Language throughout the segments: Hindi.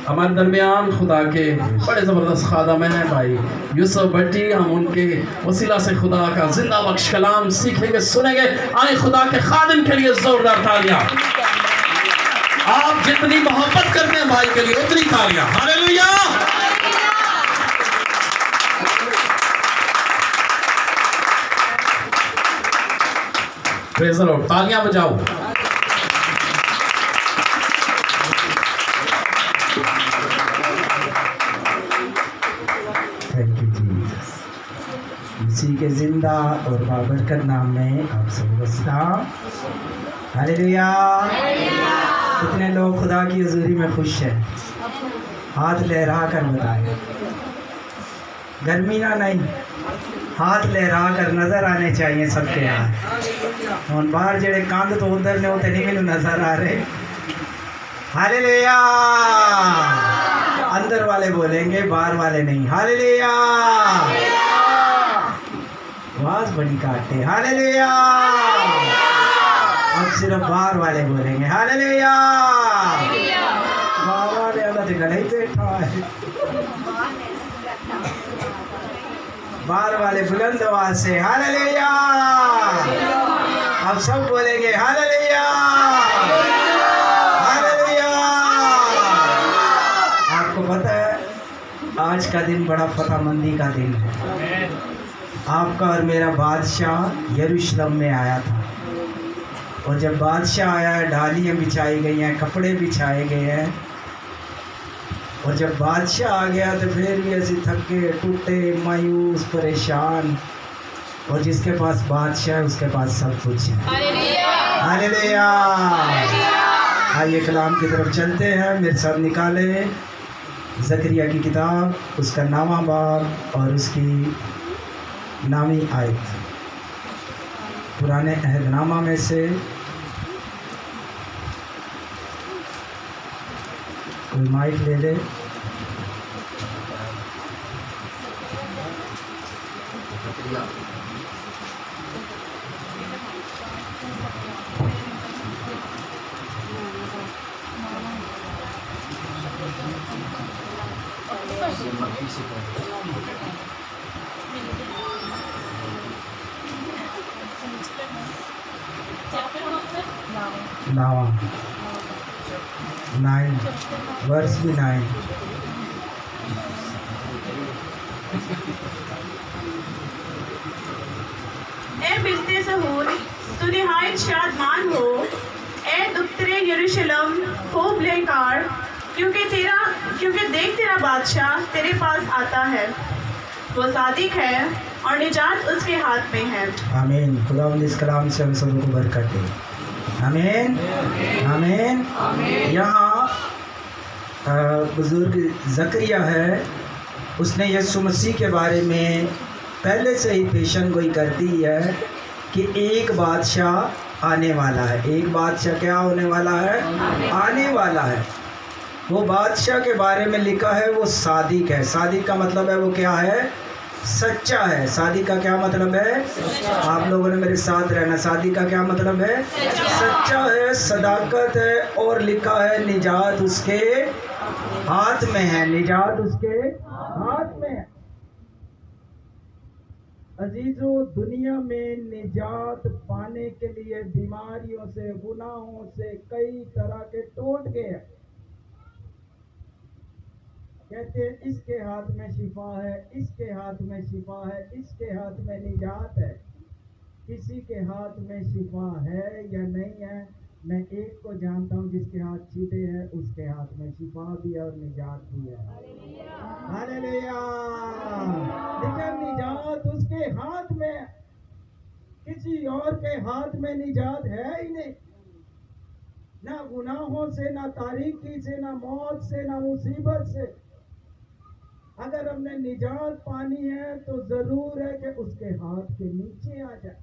हमारे दरमियान खुदा के बड़े ज़बरदस्त खादम हैं भाई यूसुफ भट्टी। हम उनके वसीला से खुदा का जिंदा बख्श कलाम सीखेंगे, सुनेंगे। आए खुदा के खादिम के लिए जोरदार तालियां। आप जितनी मोहब्बत करते हैं भाई के लिए उतनी तालियां। हालेलुया। Praise the Lord. तालियां बजाओ। Thank you Jesus. इसी के जिंदा और बाबरकत नाम में आप सब सलाम। हालेलुया। कितने लोग खुदा की हजूरी में खुश हैं? हाथ लहरा कर बताएं। गर्मी ना नहीं, हाथ लहरा कर नजर आने चाहिए सबके यहाँ। और बाहर जेड़े कंध तो उधर ने उतने नहीं मैंने नजर आ रहे। हालेलुया। अंदर वाले बोलेंगे, बाहर वाले नहीं। हालेलुया। आवाज बड़ी काटते। हालेलुया। अब सिर्फ बाहर वाले बोलेंगे। हालेलुया। बाहर वाले अगर तो गला ही बैठा है। बाहर वाले बुलंद आवाज से हालेलुया। अब सब बोलेंगे हालेलुया। हालेलुया। आपको पता है आज का दिन बड़ा फतहमंदी का दिन है। आपका और मेरा बादशाह यरूशलेम में आया था, और जब बादशाह आया है डालियाँ बिछाई गई हैं, कपड़े बिछाए गए हैं। और जब बादशाह आ गया तो फिर भी ऐसे थके टूटे मायूस परेशान, और जिसके पास बादशाह है उसके पास सब कुछ है। हालेलुया। आइए कलाम की तरफ चलते हैं। मेरे साथ निकाले ज़करिया की किताब, उसका 9वां बाब और उसकी 9वीं आयत। पुराने अहदनामा में से कोई माइक ले ले। नावा 9 वर्स भी 9। ए बिलते सहूर, तू निहायत शादमान हो। ए दुख्तरे यरूशलेम खूब लेकार, क्योंकि देख तेरा बादशाह तेरे पास आता है। वो सादिक है और निजात उसके हाथ में है। आमीन। खुदावंद इस कलाम से हम सबको बरकत दे। आमीन आमीन। यहाँ बुजुर्ग ज़करिया है, उसने यीशु मसीह के बारे में पहले से ही पेशन गोई कर दी है कि एक बादशाह आने वाला है। एक बादशाह क्या होने वाला है? आने वाला है। वो बादशाह के बारे में लिखा है वो सादिक है। सादिक का मतलब है वो क्या है? सच्चा है। सादिक का क्या मतलब है? आप लोगों ने मेरे साथ रहना। सादिक का क्या मतलब है? सच्चा है, सदाकत है, और लिखा है निजात उसके हाथ में है। निजात उसके हाथ में है। अजीजों, दुनिया में निजात पाने के लिए बीमारियों से, गुनाहों से, कई तरह के टोटके हैं। कहते हैं इसके हाथ में शिफा है, इसके हाथ में शिफा है, इसके हाथ में निजात है। किसी के हाथ में शिफा है या नहीं है? मैं एक को जानता हूँ जिसके हाथ सीधे हैं, उसके हाथ में शिफा भी है और निजात भी है। हालेलुया। लेकिन निजात उसके हाथ में, किसी और के हाथ में निजात है ही नहीं। ना गुनाहों से, ना तारीकी से, ना मौत से, ना मुसीबत से। अगर हमने निजात पानी है तो जरूर है कि उसके हाथ के नीचे आ जाए।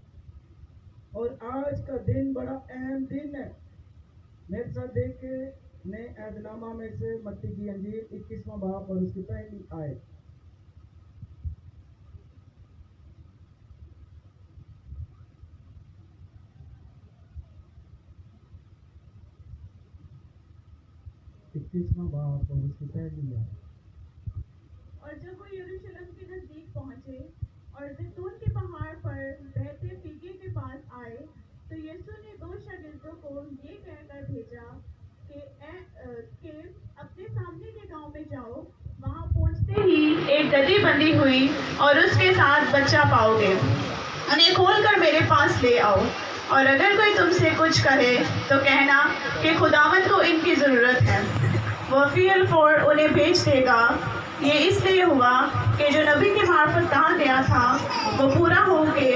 और आज का दिन बड़ा अहम दिन है। मेरे साथ देख के नए ऐदनामा में से मत्ती की अंजीर 21वां बाब और उसकी पहली आयत। 21वां बाब और उसकी पहली आयत। और जब वो यरूशलेम के नजदीक पहुंचे और जैतून के पहाड़ पर बहते फीके के पास आए, तो यीशु ने 2 शागिर्दों को ये कहकर भेजा कि अपने सामने के गांव में जाओ। वहां पहुंचते ही एक गदही बंधी हुई और उसके साथ बच्चा पाओगे। उन्हें खोलकर मेरे पास ले आओ। और अगर कोई तुमसे कुछ कहे तो कहना कि खुदावंद को इनकी ज़रूरत है, वो फील फॉर उन्हें भेज देगा। ये इसलिए हुआ कि जो नबी के मार्फत कहा गया था वो पूरा हो के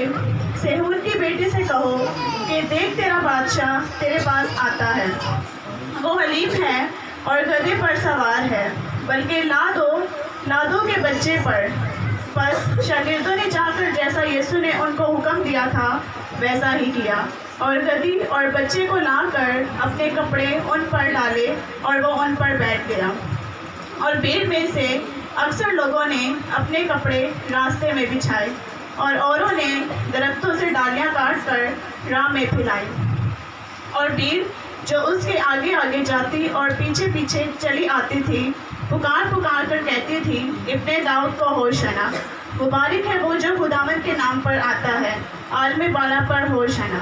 सेहूर की बेटी से कहो कि देख तेरा बादशाह तेरे पास आता है, वो हलीम है और गधे पर सवार है, बल्कि लादों के बच्चे पर। बस शागिर्दों ने जाकर जैसा यीशु ने उनको हुक्म दिया था वैसा ही किया और गधी और बच्चे को लाकर अपने कपड़े उन पर डाले और वो उन पर बैठ गया। और भीड़ में से अक्सर लोगों ने अपने कपड़े रास्ते में बिछाए और औरों ने दरख्तों से डालियां काट कर राह में फैलाई। और भीड़ जो उसके आगे आगे जाती और पीछे पीछे चली आती थी, पुकार पुकार कर कहती थी, इब्ने दाऊद को होशाना, मुबारक है वो जो खुदावंद के नाम पर आता है, आलम बाला पर होशाना।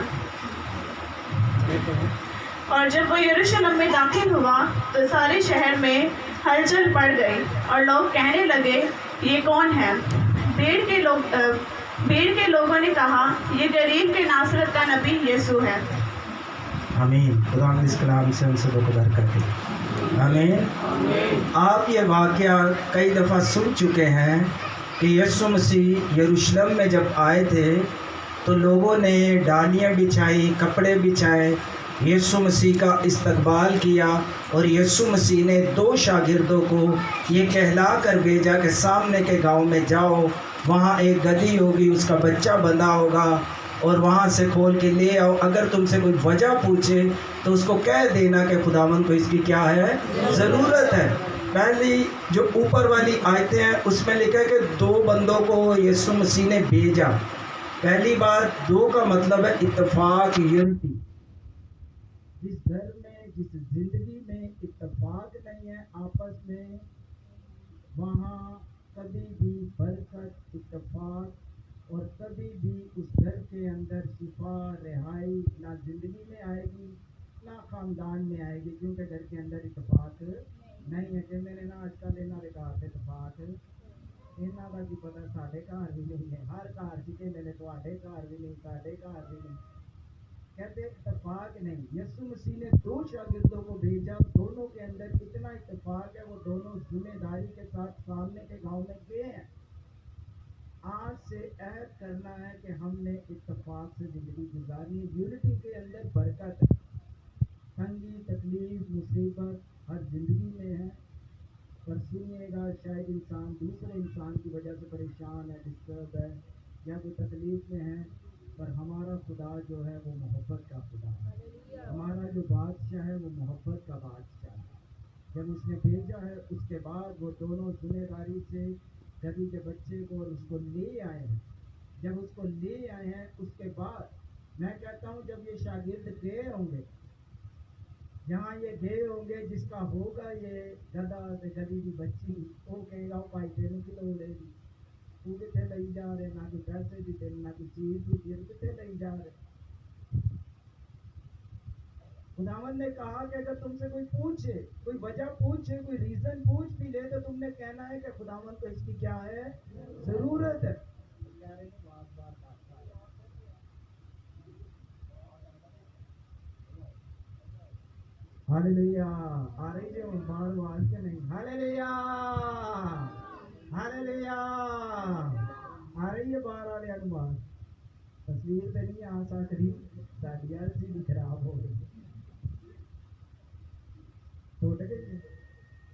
और जब वो यरूशलेम में दाखिल हुआ तो सारे शहर में हलचल पड़ गई और लोग कहने लगे, ये कौन है? भीड़ के लोगों ने कहा, ये गलील के नासरत का नबी यीशु है। आमीन। खुदा इस कलाम से हम सबको बरकत दे। आमीन। आप ये वाक़या कई दफ़ा सुन चुके हैं कि यीशु मसीह यरूशलेम में जब आए थे तो लोगों ने डालियाँ बिछाई, कपड़े बिछाए, यीशु मसीह का इस्तकबाल किया और यीशु मसीह ने 2 शागिर्दों को ये कहला कर भेजा कि सामने के गांव में जाओ, वहाँ एक गधी होगी, उसका बच्चा बंधा होगा और वहाँ से खोल के ले आओ। अगर तुमसे कोई वजह पूछे तो उसको कह देना कि खुदावंद को इसकी क्या है, ज़रूरत है। पहली जो ऊपर वाली आयतें हैं उसमें लिखा है कि 2 बंदों को यीशु मसीह ने भेजा। पहली बात 2 का मतलब है इत्तेफाक, यूनिटी। जिस घर में, जिस जिंदगी में इत्तेफाक नहीं है आपस में, वहाँ कभी भी बरकत, इत्तेफाक और कभी भी उस घर के अंदर शिफा, रिहाई ना जिंदगी में आएगी ना ख़ानदान में आएगी, क्योंकि घर के अंदर इत्तेफाक नहीं है। कि मैंने ना आजकल इन्हों के घर से इत्तेफाक इन्हों का की पता, साढ़े घर भी नहीं है। हर घर की कहते हैं तुहाडे घर भी नहीं, साढ़े घर भी नहीं, कहते इत्तेफाक नहीं। यीशु मसीह ने 2 शागिर्दों को भेजा, दोनों के अंदर इतना इत्तेफाक है, वो दोनों जिम्मेदारी के साथ सामने के गांव में गए हैं। आज से ऐद करना है कि हमने इत्तेफाक से ज़िंदगी गुजारनी है। यूनिटी के अंदर बरकत है। तंगी, तकलीफ, मुसीबत हर ज़िंदगी में है, पर सुनिएगा, शायद इंसान दूसरे इंसान की वजह से परेशान है, डिस्टर्ब है या कोई तकलीफ में है, पर हमारा खुदा जो है वो मोहब्बत का खुदा है। हमारा जो बादशाह है वो मोहब्बत का बादशाह है। जब उसने भेजा है उसके बाद वो दोनों जिम्मेदारी से गधी के बच्चे को और उसको ले आए हैं। जब उसको ले आए हैं उसके बाद मैं कहता हूँ जब ये शागिर्द गए होंगे, जहाँ ये गए होंगे, जिसका होगा ये गधा से गधी की बच्ची, वो कहेगा भाई तेन की लोड़ है, तू कितने ली जा रहे, ना कोई पैसे भी देने, ना कोई चीज़ भी दे, कितने ली जा रहे। खुदावंद ने कहा कि अगर तुमसे कोई पूछे, कोई वजह पूछे, कोई रीज़न पूछ भी ले, तो तुमने कहना है कि खुदावंद को इसकी क्या है, ज़रूरत है। हालेलुया। आ रही जो बार बार के नहीं, हालेलुया हालेलुया। आ रही है बार वाले अनुमान। तस्वीर पे नहीं आ सकती, साड़ी भी खराब हो गई, टूट गई,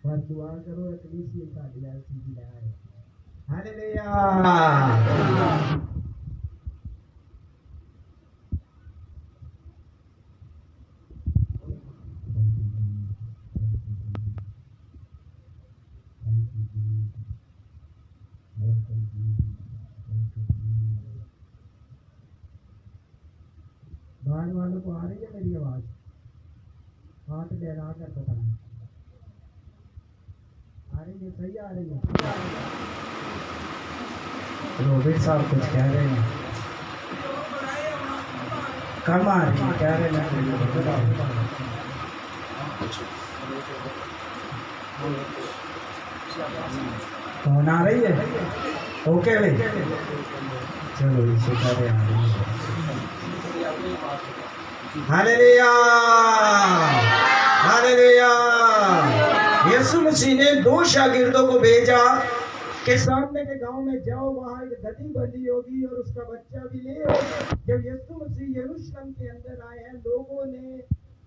पर दुआ करो एटलीस्ट ये साड़ी भी लाए। हालेलुया। बाहर वालों को आ रही है मेरी आवाज़? हाथ लहरा कर बताएं। रही है, सही आ रही है। रोबिट साहब कुछ कह रहे हैं, कम आ रही है, कह रहे हैं। फोन आ रही है, ओके भाई, चलो इसे करे आ रही है। Hallelujah, hallelujah. यीशु मसीह ने 2 शागिर्दों को भेजा कि सामने के गांव में जाओ, वहां एक गधी बंधी होगी और उसका बच्चा भी ले आओ। जब यीशु मसीह यरूशलेम के अंदर आए हैं, लोगों ने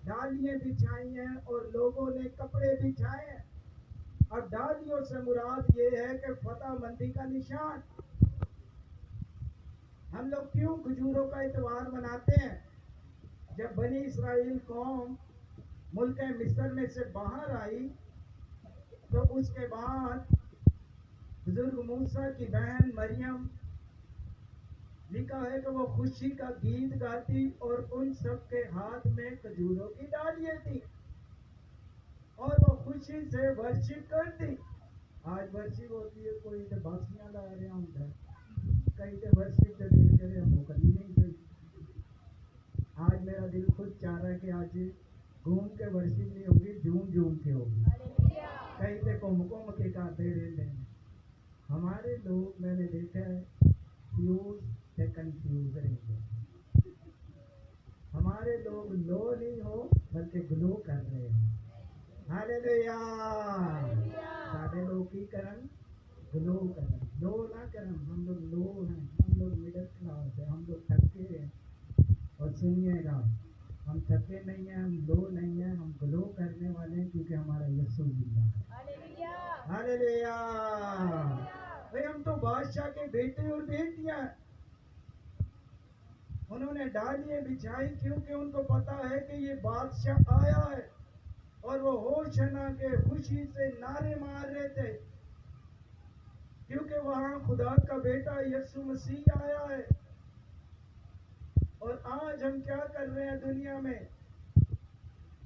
डालियां बिछाई हैं और लोगों ने कपड़े बिछाए हैं। अब डालियों से मुराद ये है कि फतहमंदी का निशान। हम लोग क्यों खजूरों का इतवार मनाते हैं? जब बनी इस्राएल कौम मुल्क मिस्र में से बाहर आई, तो उसके बाद बुजुर्ग मूसा की बहन मरियम, लिखा है कि वो खुशी का गीत गाती और उन सब के हाथ में खजूरों की डालियां थी और वो खुशी से वर्शिप करती। आज वर्शिप होती है, कोई तो बासियां ला रहे हैं उधर, कहीं तो वर्शिप तो दिल करे हम वो कभी नहीं गई। आज मेरा दिल खुद चाह रहा है कि आज घूम के वर्शिप नहीं होगी, झूम झूम के होगी, कहीं से घूम घूम के गाते रहते हैं। हमारे लोग, मैंने देखा है, फ्यूज से कंफ्यूज रहेंगे। हमारे लोग लो नहीं हो बल्कि ग्लो कर रहे हैं। हालेलुया। सारे लोग की करन ग्लो करन, लो ना करन। हम लोग लो हैं, हम लोग मिडिल क्लास है, हम लोग थके हैं। और सुनिएगा, हम थके नहीं हैं, हम लो नहीं हैं, हम ग्लो करने वाले हैं, क्योंकि हमारा यीशु जिंदा है। हालेलुया। भाई हम तो बादशाह के बेटे और बेटियां। उन्होंने डालियां बिछाई क्योंकि उनको पता है कि ये बादशाह आया है, और वो होशना के खुशी से नारे मार रहे थे, क्योंकि वहां खुदा का बेटा यीशु मसीह आया है। और आज हम क्या कर रहे हैं दुनिया में?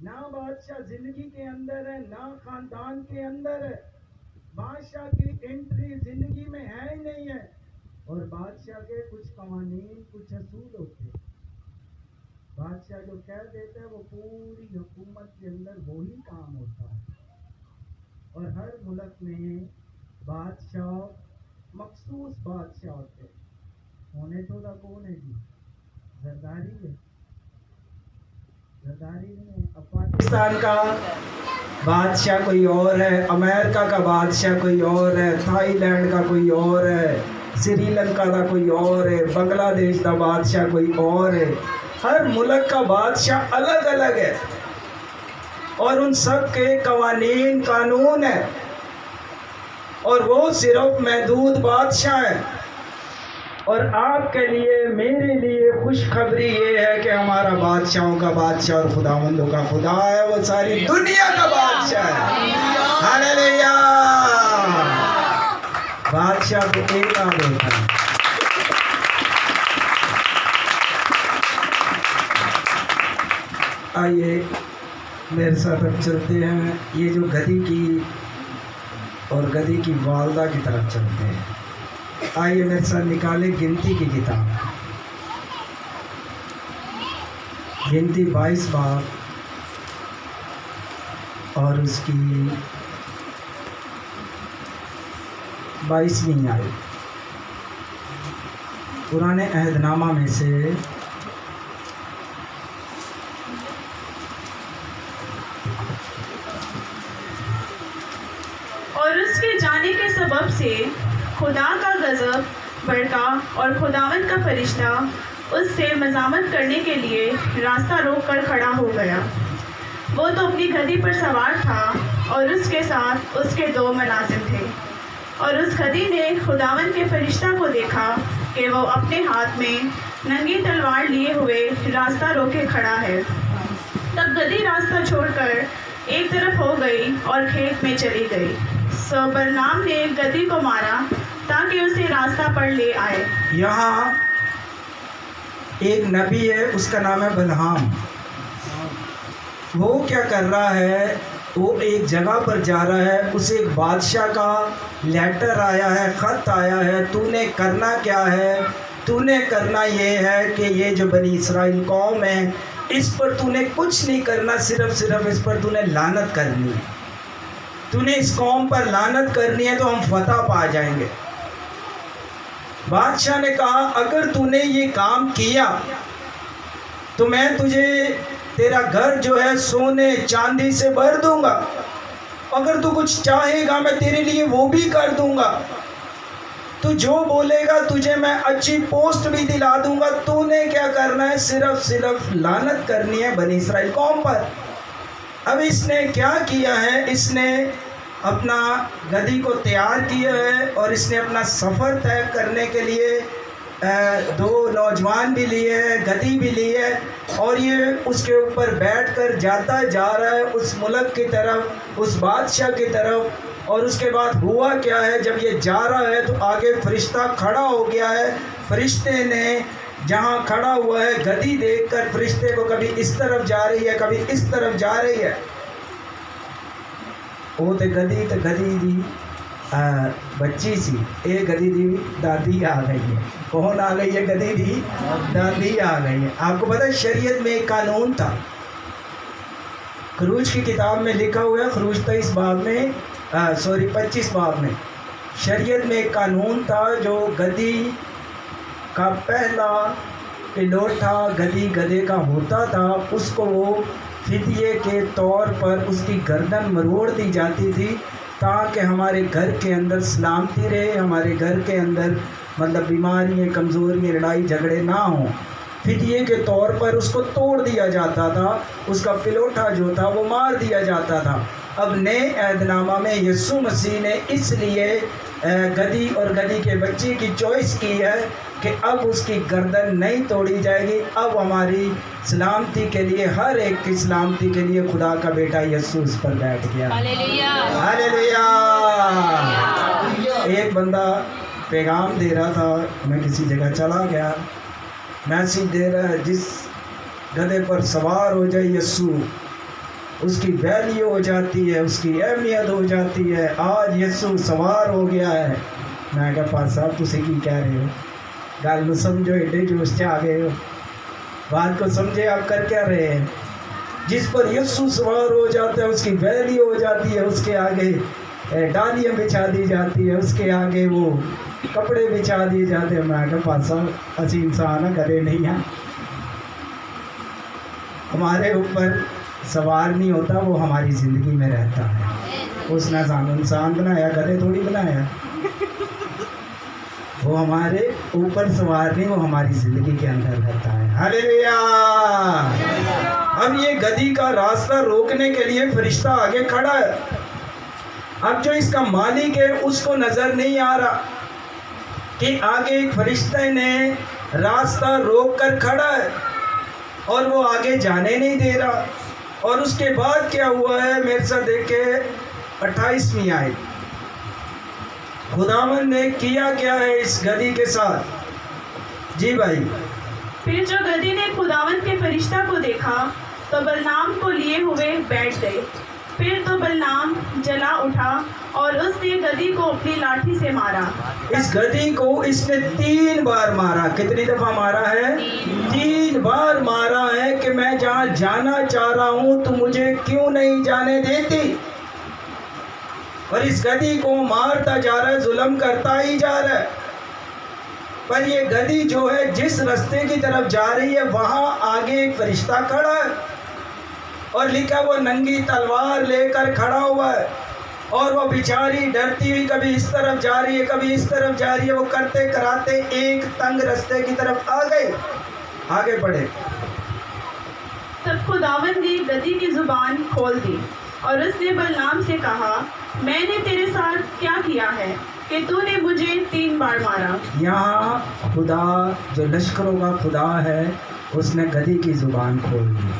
ना बादशाह जिंदगी के अंदर है, ना खानदान के अंदर है। बादशाह की एंट्री जिंदगी में है ही नहीं है। और बादशाह के कुछ कवानीन, कुछ असूल होते हैं। बादशाह जो कह देता है वो पूरी हुकूमत के अंदर वही काम होता है। और हर मुल्क में बादशाह, मखसूस बादशाह होते हैं। होने तो ना कौन है जी? जरदारी है, जरदारी नहीं है। अब पाकिस्तान का बादशाह कोई और है, अमेरिका का बादशाह कोई और है, थाईलैंड का कोई और है, श्रीलंका का कोई और है, बांग्लादेश का बादशाह कोई और है। हर मुल्क का बादशाह अलग अलग है और उन सब के कवानीन, कानून है, और वो सिर्फ महदूद बादशाह है। और आपके लिए, मेरे लिए खुशखबरी ये है कि हमारा बादशाहों का बादशाह और खुदावंदों का खुदा है, वो सारी दुनिया का बादशाह है। हालेलुया। बादशाह को एक आग होता है। आइए मेरे साथ अब चलते हैं, ये जो गधी की और गधी की वालदा की तरफ चलते हैं। आइए मेरे साथ निकाले गिनती की किताब, गिनती 22 बाब और उसकी 22वीं आयत। पुराने अहदनामा में से और उसके जाने के सबब से खुदा का गज़ब भड़का और खुदावंद का फरिश्ता उससे मज़ामत करने के लिए रास्ता रोक कर खड़ा हो गया। वो तो अपनी गधी पर सवार था और उसके साथ उसके 2 मुलाजिम थे। और उस गधी ने खुदावंद के फरिश्ता को देखा कि वो अपने हाथ में नंगी तलवार लिए हुए रास्ता रोके खड़ा है। तब गधी रास्ता छोड़कर एक तरफ हो गई और खेत में चली गई। सो बलनाम ने गधी को मारा ताकि उसे रास्ता पर ले आए। यहाँ एक नबी है, उसका नाम है बलहाम। वो क्या कर रहा है? वो एक जगह पर जा रहा है, उसे एक बादशाह का लेटर आया है, ख़त आया है, तूने करना क्या है? तूने करना ये है कि ये जो बनी इसराइल कौम है, इस पर तूने कुछ नहीं करना, सिर्फ इस पर तूने लानत करनी है। तूने इस कौम पर लानत करनी है तो हम फतह पा जाएंगे। बादशाह ने कहा अगर तूने ये काम किया तो मैं तुझे तेरा घर जो है सोने चांदी से भर दूंगा, अगर तू कुछ चाहेगा मैं तेरे लिए वो भी कर दूंगा, तू जो बोलेगा तुझे मैं अच्छी पोस्ट भी दिला दूंगा। तूने क्या करना है? सिर्फ लानत करनी है बनी इसराइल कौम पर। अब इसने क्या किया है? इसने अपना गधी को तैयार किया है और इसने अपना सफ़र तय करने के लिए 2 नौजवान भी लिए हैं, गधी भी ली है, और ये उसके ऊपर बैठकर जाता जा रहा है उस मुल्क की तरफ, उस बादशाह की तरफ। और उसके बाद हुआ क्या है, जब ये जा रहा है तो आगे फरिश्ता खड़ा हो गया है। फरिश्ते ने जहाँ खड़ा हुआ है, गधी देखकर फरिश्ते को कभी इस तरफ जा रही है, कभी इस तरफ जा रही है। वो तो गधी दी बच्ची सी, एक गधी दी दादी आ गई है। कौन आ गई है? गधी दी दादी आ गई है। आपको पता है शरीयत में एक कानून था, खरूज की किताब में लिखा हुआ है, खरूज 23 बाब में 25 बाब में, शरीयत में एक कानून था, जो गधी का पहला पिलोटा गधी गधे का होता था, उसको वो फिदिये के तौर पर उसकी गर्दन मरोड़ दी जाती थी, ताकि हमारे घर के अंदर सलामती रहे, हमारे घर के अंदर मतलब बीमारियाँ, कमज़ोरियाँ, लड़ाई झगड़े ना हों। फिदिये के तौर पर उसको तोड़ दिया जाता था, उसका पिलोटा जो था वो मार दिया जाता था। अब नए ऐहदनामा में यीशु मसीह ने इसलिए गधी और गधी के बच्चे की चॉइस की है कि अब उसकी गर्दन नहीं तोड़ी जाएगी। अब हमारी सलामती के लिए, हर एक की सलामती के लिए खुदा का बेटा यीशु उस पर बैठ गया। हालेलुया। हालेलुया। एक बंदा पैगाम दे रहा था, मैं किसी जगह चला गया, मैसेज दे रहा है, जिस गधे पर सवार हो जाए यीशु, उसकी वैल्यू हो जाती है, उसकी अहमियत हो जाती है। आज यीशु सवार हो गया है। मैं कहा पास साहब तुसी की कह रहे हो? गल में समझो, एडे जोश से आ गए हो, बात को समझे आप कर क्या रहे हैं? जिस पर यीशु सवार हो जाता है उसकी वैल्यू हो जाती है, उसके आगे डालियाँ बिछा दी जाती है, उसके आगे वो कपड़े बिछा दिए जाते हैं। मैं कहा पास साहब असी इंसान है, गधे नहीं हैं, हमारे ऊपर सवार नहीं होता, वो हमारी ज़िंदगी में रहता है। उसने सानू इंसान बनाया, गधे थोड़ी बनाया। वो हमारे ऊपर सवार नहीं, वो हमारी ज़िंदगी के अंदर रहता है। हालेलुया। अब ये गधी का रास्ता रोकने के लिए फरिश्ता आगे खड़ा है। अब जो इसका मालिक है उसको नज़र नहीं आ रहा कि आगे एक फरिश्ते ने रास्ता रोक कर खड़ा है और वो आगे जाने नहीं दे रहा। और उसके बाद क्या हुआ है, मेरे साथ देखे 28वीं आयत, खुदावन ने किया क्या है इस गधी के साथ? जी भाई। फिर जो गधी ने खुदावन के फरिश्ता को देखा तो बलनाम को लिए हुए बैठ गए। फिर तो बलनाम जला उठा और उसने गधी को अपनी लाठी से मारा। इस गधी को इसने 3 बार मारा। कितनी दफा मारा है? 3 बार मारा है कि मैं जहाँ जाना चाह रहा हूँ तो मुझे क्यों नहीं जाने देती। और इस गधी को मारता जा रहा है, जुल्म करता ही जा रहा है। पर ये गधी जो है जिस रास्ते की तरफ जा रही है वहाँ आगे एक फरिश्ता खड़ा है और लिखा वो नंगी तलवार लेकर खड़ा हुआ है। और वो बेचारी डरती हुई कभी इस तरफ जा रही है, कभी इस तरफ जा रही है। वो करते कराते एक तंग रास्ते की तरफ आ गए, आगे बढ़े। तब खुदावन ने गधी की जुबान खोल दी और उसने बलनाम से कहा, मैंने तेरे साथ क्या किया है कि तूने मुझे 3 बार मारा। यहाँ खुदा जो लश्करों का खुदा है उसने गधी की ज़ुबान खोल दी।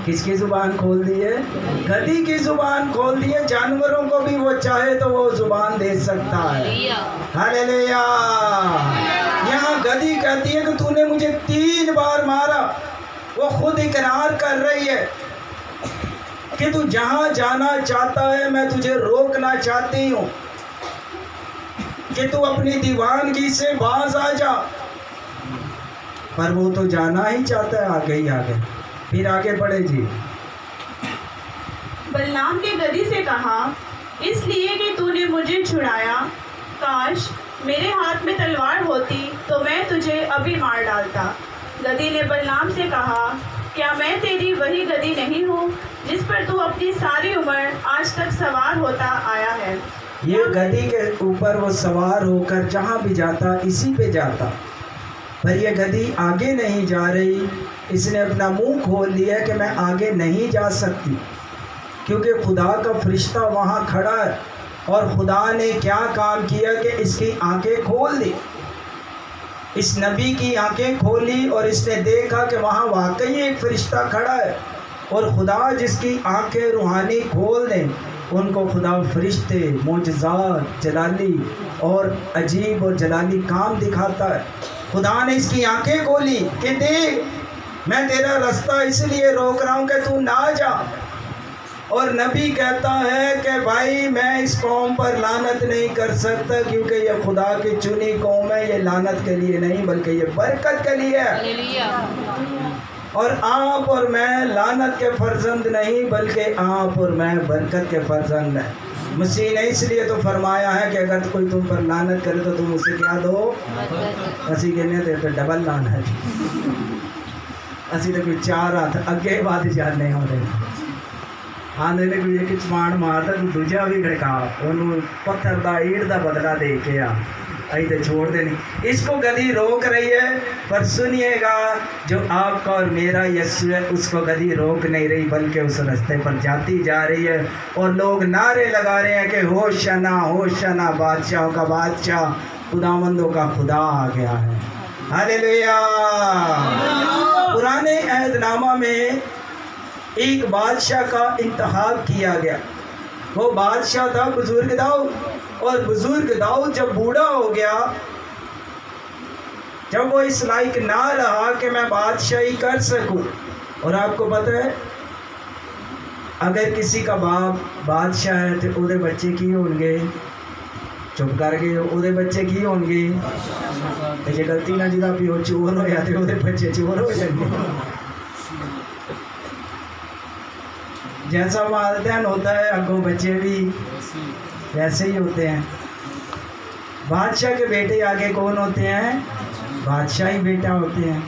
किसकी ज़ुबान खोल दी है? गधी की ज़ुबान खोल दी है। जानवरों को भी वो चाहे तो वो ज़ुबान दे सकता है। हालेलुया। यहाँ गधी कहती है कि तूने मुझे 3 बार मारा। वो खुद इकरार कर रही है कि तू जहां जाना चाहता है मैं तुझे रोकना चाहती हूँ कि तू अपनी दीवानगी से बाज आ जा, पर वो तो जाना ही चाहता है आगे ही आगे। फिर आगे बढ़े जी। बलराम ने गधी से कहा, इसलिए कि तूने मुझे छुड़ाया, काश मेरे हाथ में तलवार होती तो मैं तुझे अभी मार डालता। गधी ने बलराम से कहा, क्या मैं तेरी वही गधी नहीं हूँ जिस पर तू अपनी सारी उम्र आज तक सवार होता आया है। ये गधी के ऊपर वो सवार होकर जहाँ भी जाता इसी पे जाता, पर ये गधी आगे नहीं जा रही। इसने अपना मुंह खोल लिया कि मैं आगे नहीं जा सकती, क्योंकि खुदा का फरिश्ता वहाँ खड़ा है और खुदा ने क्या काम किया कि इसकी आंखें खोल दी। इस नबी की आंखें खोली और इसने देखा कि वहाँ वाकई एक फरिश्ता खड़ा है, और खुदा जिसकी आंखें रूहानी खोल दें उनको खुदा फरिश्ते मोजज़ात जलाली और अजीब और जलाली काम दिखाता है। खुदा ने इसकी आंखें खोली कि देख, मैं तेरा रास्ता इसलिए रोक रहा हूँ कि तू ना जा। और नबी कहता है कि भाई मैं इस कौम पर लानत नहीं कर सकता, क्योंकि ये खुदा की चुनी कौम है। ये लानत के लिए नहीं बल्कि ये बरकत के लिए है। और आप और मैं लानत के फर्जंद नहीं बल्कि आप और मैं बरकत के फर्जंद हैं। मसीह ने इसलिए तो फरमाया है कि अगर कोई तुम पर लानत करे तो तुम उसे क्या दो। मसीह कहने दे तो डबल लानत। असी तो कोई चार हाथ अगे बाद जाने हो रहे आंदे ने कोई एक चमाड़ मारता तो दूजा भी खड़का उन्होंने पत्थर का ईट का बदला दे के आ अभी तो छोड़ देनी। इसको गधी रोक रही है, पर सुनिएगा जो आपका और मेरा यीशु है उसको गधी रोक नहीं रही बल्कि उस रास्ते पर जाती जा रही है। और लोग नारे लगा रहे हैं कि होशना होशना, बादशाहों का बादशाह, खुदावंदों का खुदा आ गया है। हालेलुया। पुराने अहदनामा में एक बादशाह का इंतखाब किया गया। वो बादशाह था बुजुर्ग दाऊद, और बुजुर्ग दाऊद जब बूढ़ा हो गया, जब वो इस लायक ना रहा कि मैं बादशाही कर सकूं। और आपको पता है अगर किसी का बाप बादशाह है तो उहदे बच्चे की होंगे, चुप कर गए, उहदे बच्चे की होंगे। तो जे गलती ना जिदा प्यो चोर होया तो उहदे बच्चे चोर हो जाएंगे। जैसा वालिदैन होता है अगों बच्चे भी वैसे ही होते हैं। बादशाह के बेटे आगे कौन होते हैं? बादशाह ही बेटा होते हैं।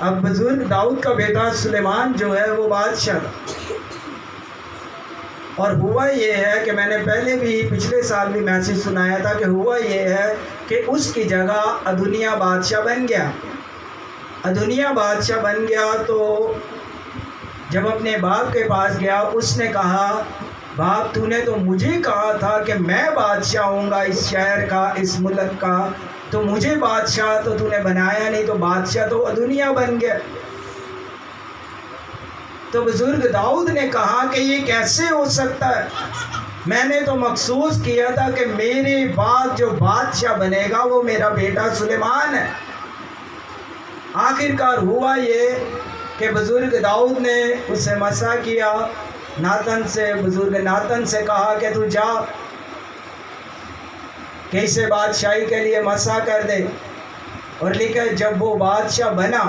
अब बुजुर्ग दाऊद का बेटा सुलेमान जो है वो बादशाह था। और हुआ ये है कि मैंने पहले भी पिछले साल भी मैसेज सुनाया था कि हुआ ये है कि उसकी जगह अदुनिया बादशाह बन गया। अदुनिया बादशाह बन गया तो जब अपने बाप के पास गया उसने कहा, बाप तूने तो मुझे कहा था कि मैं बादशाह होऊंगा इस शहर का, इस मुल्क का, तो मुझे बादशाह तो तूने बनाया नहीं, तो बादशाह तो दुनिया बन गया। तो बुजुर्ग दाऊद ने कहा कि ये कैसे हो सकता है, मैंने तो महसूस किया था कि मेरे बाद जो बादशाह बनेगा वो मेरा बेटा सुलेमान है। आखिरकार हुआ ये कि बुजुर्ग दाऊद ने उसे मसा किया नातन से, बुजुर्ग नातन से कहा कि तू जा कैसे बादशाही के लिए मसा कर दे। और लिखा जब वो बादशाह बना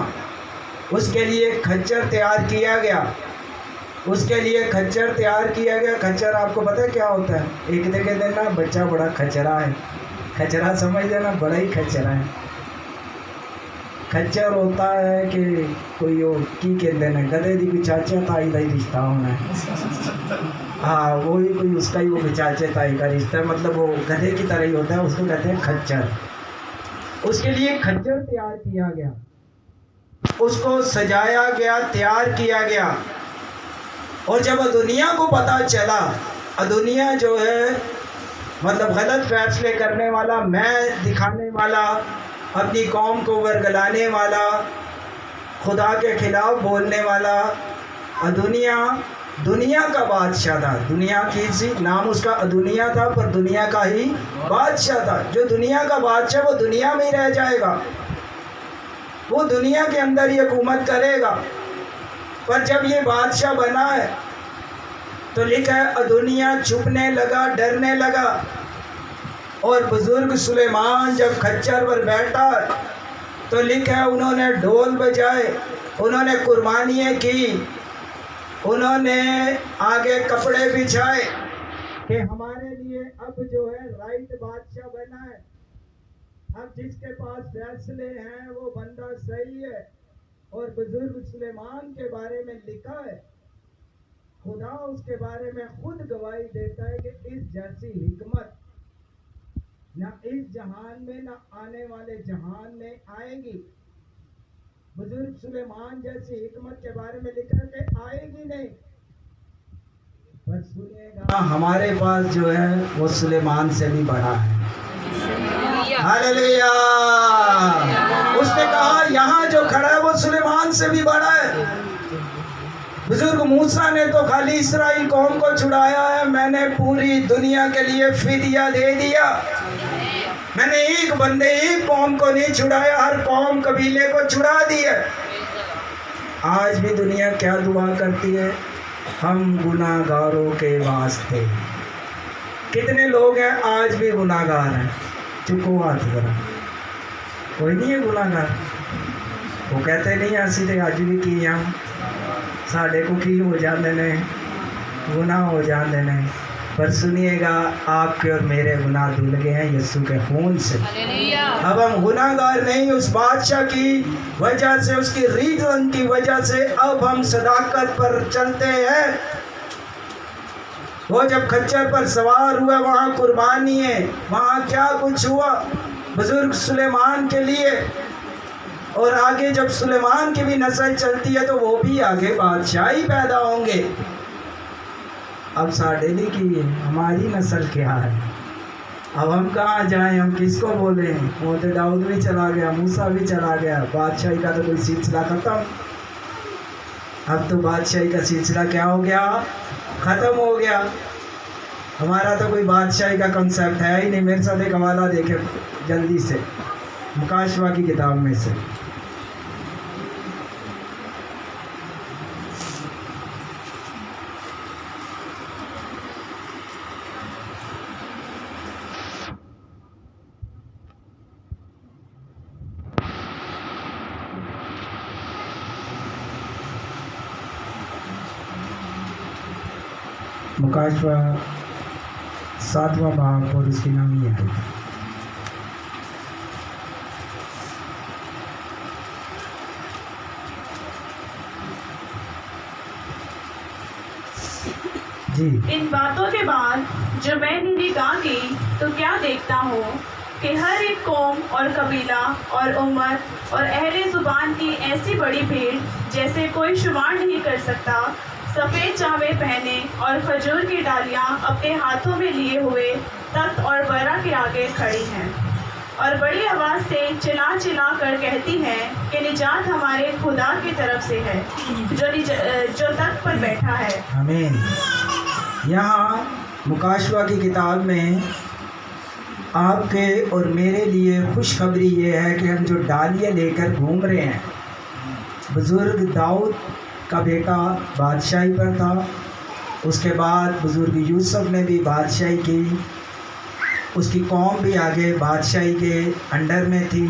उसके लिए खच्चर तैयार किया गया, उसके लिए खच्चर तैयार किया गया। खच्चर आपको पता है क्या होता है? एक दिन ना बच्चा बड़ा खचरा है, खचरा समझ लेना, बड़ा ही खचरा है। खच्चर होता है कि कोई वो की कहते हैं गधे की कोई चाचा ताई का ही रिश्ता होना है। हाँ वही कोई उसका ही वो चाचे ताई का रिश्ता है, मतलब वो गधे की तरह ही होता है, उसको कहते हैं खच्चर। उसके लिए खच्चर तैयार किया गया, उसको सजाया गया, तैयार किया गया। और जब दुनिया को पता चला, दुनिया जो है मतलब गलत फैसले करने वाला, मैं दिखाने वाला, अपनी कौम को वर्गलाने वाला, खुदा के खिलाफ बोलने वाला, दुनिया का बादशाह था। दुनिया की सी नाम उसका दुनिया था, पर दुनिया का ही बादशाह था। जो दुनिया का बादशाह वो दुनिया में ही रह जाएगा, वो दुनिया के अंदर ही हुकूमत करेगा। पर जब ये बादशाह बना है तो लिखा है दुनिया छुपने लगा, डरने लगा। और बुजुर्ग सुलेमान जब खच्चर पर बैठा तो लिखा है उन्होंने ढोल बजाए, उन्होंने कुर्बानियाँ की, उन्होंने आगे कपड़े बिछाए कि हमारे लिए अब जो है राइट बादशाह बना है। अब जिसके पास फैसले हैं वो बंदा सही है। और बुजुर्ग सुलेमान के बारे में लिखा है, खुदा उसके बारे में खुद गवाही देता है कि इस जैसी हिकमत ना इस जहान में ना आने वाले जहान में आएगी। बुजुर्ग सुलेमान जैसी हिकमत के बारे में लिखा है कि आएगी नहीं। पर सुनिएगा, हमारे पास जो है वो सुलेमान से भी बड़ा है। हालेलुया। उसने कहा यहाँ जो खड़ा है वो सुलेमान से भी बड़ा है। बुजुर्ग मूसा ने तो खाली इस्राएल कौम को छुड़ाया है, मैंने पूरी दुनिया के लिए फिदिया दे दिया। मैंने एक बंदे एक कौम को नहीं छुड़ाया, हर कौम कबीले को छुड़ा दिया। आज भी दुनिया क्या दुआ करती है? हम गुनाहगारों के वास्ते। कितने लोग हैं आज भी गुनाहगार हैं? चुको हाथ जरा, कोई नहीं है गुनाहगार। वो कहते नहीं असी तो अज भी की हाँ, साढ़े को की हो जाते ने, गुनाह हो जाते ने। पर सुनिएगा, आपके और मेरे गुनाह धुल गए हैं यीशु के खून से। अब हम गुनाहगार नहीं, उस बादशाह की वजह से, उसकी रीजन की वजह से अब हम सदाकत पर चलते हैं। वो जब खच्चर पर सवार हुआ वहाँ कुर्बानी है, वहाँ क्या कुछ हुआ बुजुर्ग सुलेमान के लिए। और आगे जब सुलेमान की भी नस्ल चलती है तो वो भी आगे बादशाह ही पैदा होंगे। अब साढ़े की हमारी नस्ल क्या है? अब हम कहाँ जाएं, हम किसको बोलें? वो तो दाऊद भी चला गया, मूसा भी चला गया, बादशाही का तो कोई सिलसिला खत्म। अब तो बादशाही का सिलसिला क्या हो गया? ख़त्म हो गया। हमारा तो कोई बादशाही का कंसेप्ट है ही नहीं। मेरे साथ एक हवाला देखे जल्दी से, मुकाशवा की किताब में से। मुकाशवा 7वां बाब और उसकी नाम ये है। जी। इन बातों के बाद जो मैंने निगाह की तो क्या देखता हूँ कि हर एक कौम और कबीला और उम्मत और अहले ज़ुबान की ऐसी बड़ी भीड़ जैसे कोई शुमार नहीं कर सकता, सफ़ेद जामे पहने और खजूर की डालियाँ अपने हाथों में लिए हुए तख्त और बरा के आगे खड़ी हैं और बड़ी आवाज़ से चिल्ला चिल्ला कर कहती हैं कि निजात हमारे खुदा की तरफ से है जो तख्त पर बैठा है। आमीन। यहाँ मुकाशवा की किताब में आपके और मेरे लिए खुशखबरी ये है कि हम जो डालियाँ लेकर घूम रहे हैं, बुज़ुर्ग दाऊद का बेटा बादशाही पर था, उसके बाद बुज़ुर्ग यूसुफ ने भी बादशाही की, उसकी कौम भी आगे बादशाही के अंडर में थी।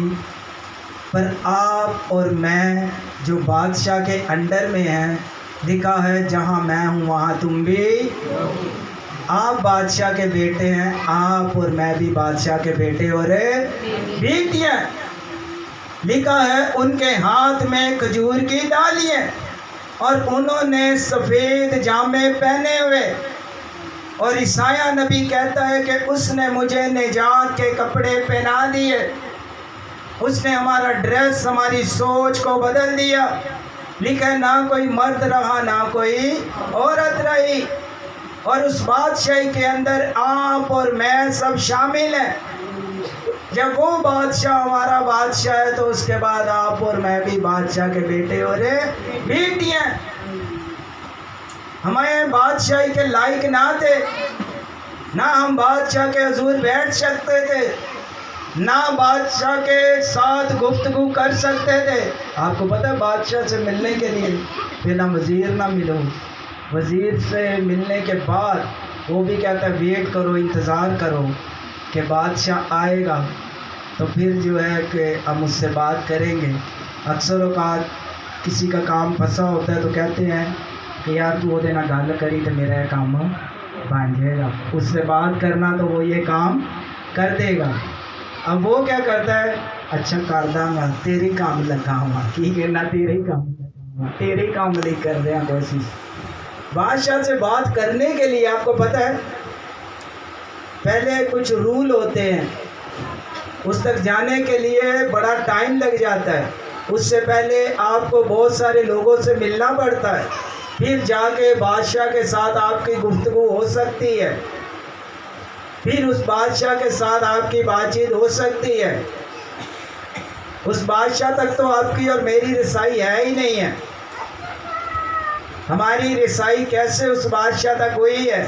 पर आप और मैं जो बादशाह के अंडर में हैं, लिखा है जहाँ मैं हूँ वहाँ तुम भी। आप बादशाह के बेटे हैं, आप और मैं भी बादशाह के बेटे और बेटियाँ। लिखा है उनके हाथ में खजूर की डालियाँ और उन्होंने सफ़ेद जामे पहने हुए। और ईसाया नबी कहता है कि उसने मुझे निजात के कपड़े पहना दिए, उसने हमारा ड्रेस, हमारी सोच को बदल दिया। लिखा है ना कोई मर्द रहा ना कोई औरत रही। और उस बादशाही के अंदर आप और मैं सब शामिल हैं। जब वो बादशाह हमारा बादशाह है तो उसके बाद आप और मैं भी बादशाह के बेटे और बेटियाँ। हमें बादशाही के लायक ना थे, ना हम बादशाह के हुजूर बैठ सकते थे, ना बादशाह के साथ गुफ्तगू कर सकते थे। आपको पता है बादशाह से मिलने के लिए बिना वज़ीर ना मिलो, वज़ीर से मिलने के बाद वो भी कहता है वेट करो, इंतज़ार करो कि बादशाह आएगा तो फिर जो है कि हम उससे बात करेंगे। अक्सर औक़ात किसी का काम फंसा होता है तो कहते हैं कि यार तू वो देना गल करी तो मेरा ये काम बन जाएगा, उससे बात करना तो वो ये काम कर देगा। अब वो क्या करता है, अच्छा कर दांगा, तेरे काम लगा हुआ, की कहना तेरे काम लगा हुआ, तेरे काम नहीं कर रहे हैं कोशिश। बादशाह से बात करने के लिए आपको पता है पहले कुछ रूल होते हैं, उस तक जाने के लिए बड़ा टाइम लग जाता है। उससे पहले आपको बहुत सारे लोगों से मिलना पड़ता है, फिर जाके बादशाह के साथ आपकी गुफ्तगू हो सकती है, फिर उस बादशाह के साथ आपकी बातचीत हो सकती है। उस बादशाह तक तो आपकी और मेरी रसाई है ही नहीं है। हमारी रसाई कैसे उस बादशाह तक हुई है?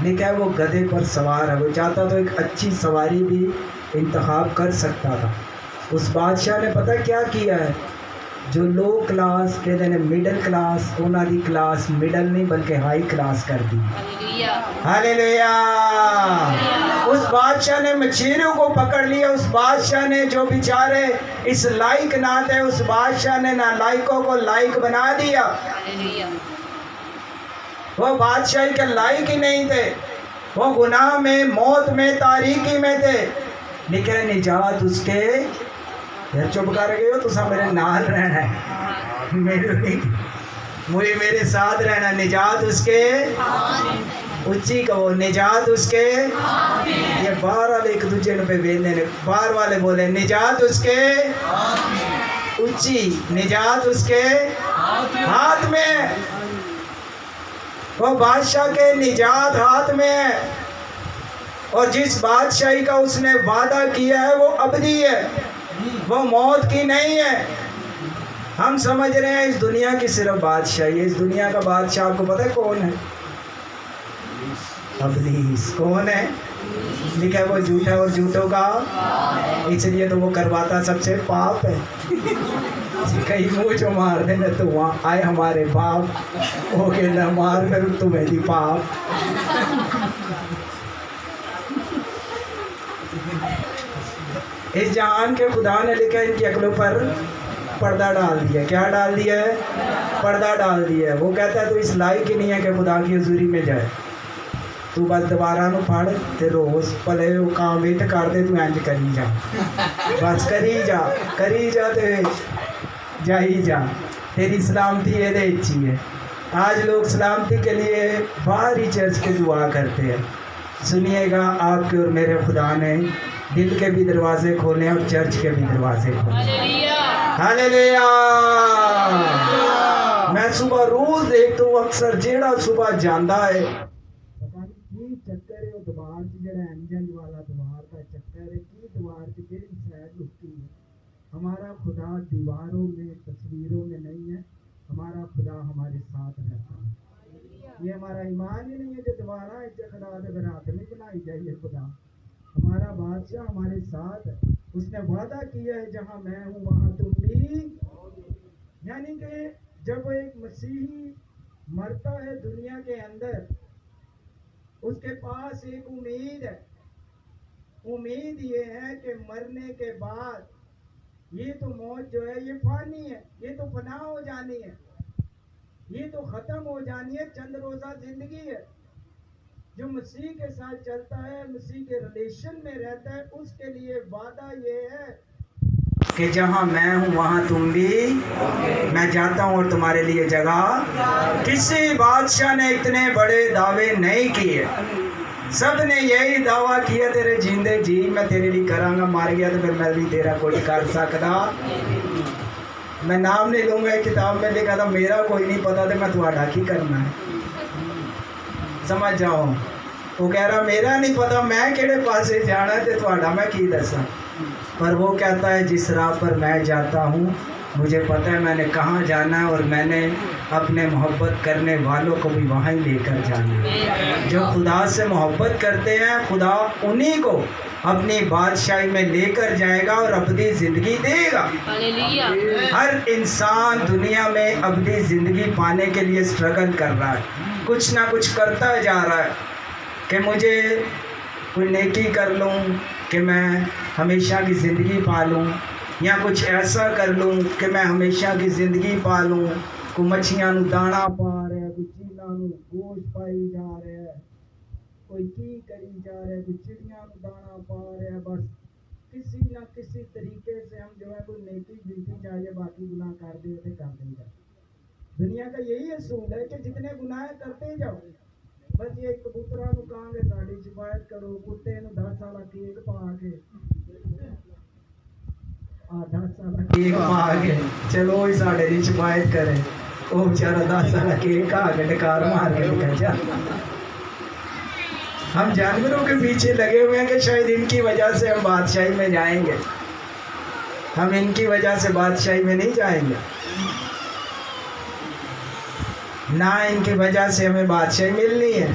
लेकिन वो गधे पर सवार है, वो चाहता तो एक अच्छी सवारी भी इंतखाब कर सकता था। उस बादशाह ने पता क्या किया है, जो लो क्लास कहते हैं मिडल क्लास, उन्होंने क्लास मिडल नहीं बल्कि हाई क्लास कर दी। हालेलुया। उस बादशाह ने मछलियों को पकड़ लिया। उस बादशाह ने जो बेचारे इस लायक ना थे, उस बादशाह ने ना लायकों को लायक बना दिया। वो बादशाही के लायक ही नहीं थे, वो गुनाह में, मौत में, तारीकी में थे, लेकिन निजात उसके यार चुप कर गए हो तो मेरे नाल रहना है, मुझे मेरे साथ रहना। निजात उसके, उच्ची कहो निजात उसके। ये बाहर वाले एक दूसरे पे बेलने ने, बाहर वाले बोले निजात उसके, उच्ची निजात उसके हाथ में। वो बादशाह के निजात हाथ में है, और जिस बादशाही का उसने वादा किया है वो अबदी है, वो मौत की नहीं है। हम समझ रहे हैं इस दुनिया की सिर्फ बादशाही है। इस दुनिया का बादशाह आपको पता है कौन है? अबलीस। कौन है? लिखा है वो झूठा और झूठों का, इसलिए तो वो करवाता सबसे पाप है। कहीं मुँह जो मार देना तो वहाँ आए हमारे बाप, हो के न मार कर तुम्हें दी पाप। इस जहान के खुदा ने लिखा है इनकी अकलों पर पर्दा डाल दिया। क्या डाल दिया है? पर्दा डाल दिया है। वो कहता है तो इस लायक ही नहीं है कि खुदा की हजूरी में जाए। तू बस दोबारा नु फड़ ते रोज भले काम वेट कर दे, तू इंज करी जा, बस करी जा ते जाई जा, तेरी सलामती ये ही है। आज लोग सलामती के लिए बाहर ही चर्च के दुआ करते हैं। सुनिएगा, आपके और मेरे खुदा ने दिल के भी दरवाजे खोले और चर्च के भी दरवाजे खोले। हालेलुया। मैं सुबह रोज देखता हूँ, अक्सर जेड़ा सुबह जाता है, पता नहीं की चक्कर है, दीवार से जेड़ा इंजन वाला दीवार का चक्कर है, की दीवार से केड़ी साइड लुकती है। हमारा खुदा दीवारों में, तस्वीरों में नहीं है। हमारा खुदा हमारे साथ रहता है। ये हमारा ईमान ही नहीं है जो दीवारा खुदा दे रात नहीं बनाई जाइए। खुदा हमारा बादशाह हमारे साथ है। उसने वादा किया है जहाँ मैं हूँ वहाँ तुम भी। यानी कि जब एक मसीही मरता है दुनिया के अंदर, उसके पास एक उम्मीद है। उम्मीद ये है कि मरने के बाद ये तो मौत जो है ये फानी है, ये तो फना हो जानी है, ये तो खत्म हो जानी है, चंद रोजा जिंदगी है। जो मसीह के साथ चलता है, मसीह के रिलेशन में रहता है, उसके लिए वादा ये है कि जहाँ मैं हूँ वहाँ तुम भी। मैं जाता हूँ और तुम्हारे लिए जगह। किसी बादशाह ने इतने बड़े दावे नहीं किए, सब ने यही दावा किया तेरे जींदे जी मैं तेरे लिए करांगा, मार गया तो फिर मैं भी तेरा कोई कर सकता। मैं नाम नहीं लूँगा, किताब में लिखा था मेरा कोई नहीं पता तो मैं तुम्हारा की करना है। समझ जाओ, वो कह रहा मेरा नहीं पता मैं केड़े पासे जाना है तो तुम्हारा मैं की दसा। पर वो कहता है जिस राह पर मैं जाता हूँ मुझे पता है मैंने कहाँ जाना है, और मैंने अपने मोहब्बत करने वालों को भी वहाँ ही लेकर जाना है। जो खुदा से मोहब्बत करते हैं खुदा उन्हीं को अपनी बादशाही में लेकर जाएगा और अबदी ज़िंदगी देगा। हर इंसान दुनिया में अबदी ज़िंदगी पाने के लिए स्ट्रगल कर रहा है, कुछ ना कुछ करता जा रहा है कि मुझे कोई नेकी कर लूँ कि मैं हमेशा की ज़िंदगी पा लूँ, या कुछ ऐसा कर लूँ कि मैं हमेशा की ज़िंदगी पा लूँ। कोई मछलियाँ नू दाना पा रहा है, कोई चीना नू गोश्त पाई जा रहा है, कोई की करी जा रहा है, कोई चिड़िया नू दाना पा रहा है। बस किसी ना किसी तरीके से हम जो है कोई नेकी गिनती चाहिए, बाकी गुनाह कर दे तो कर देगा। दुनिया का यही असूल है कि जितने गुनाह करते जाओ। बस ये कबूतरा नू कहांगे साड़ी शिकायत करो, कुत्ते नू 10 साल केक पा के 10 साल केक पा के चलो ही साढ़े की शिकायत करे, वो बेचारा 10 साल केक खा के डकार मार के निकल जा। हम जानवरों के पीछे लगे हुए हैं कि शायद इनकी वजह से हम बादशाही में जाएंगे। हम इनकी वजह से बादशाही में नहीं जाएंगे, ना इनकी वजह से हमें बादशाही मिलनी है।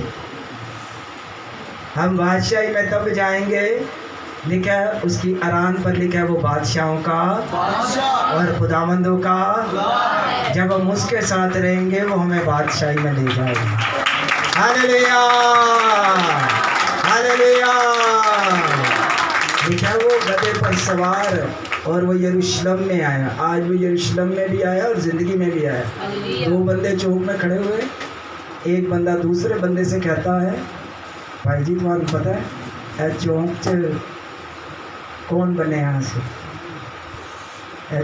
हम बादशाही में तब जाएंगे, लिखा है उसकी अरान पर लिखा है वो बादशाहों का और खुदावंदों का, जब हम उसके साथ रहेंगे वो हमें बादशाही में ले जाएगा। Hallelujah hallelujah. लिखा है वो गधे पर सवार और वो यरूशलेम में आया। आज वो यरूशलेम में भी आया और ज़िंदगी में भी आया। 2 बंदे चौक में खड़े हुए, एक बंदा दूसरे बंदे से कहता है, भाई जी तुम्हारा पता है चौक च कौन बने यहाँ से?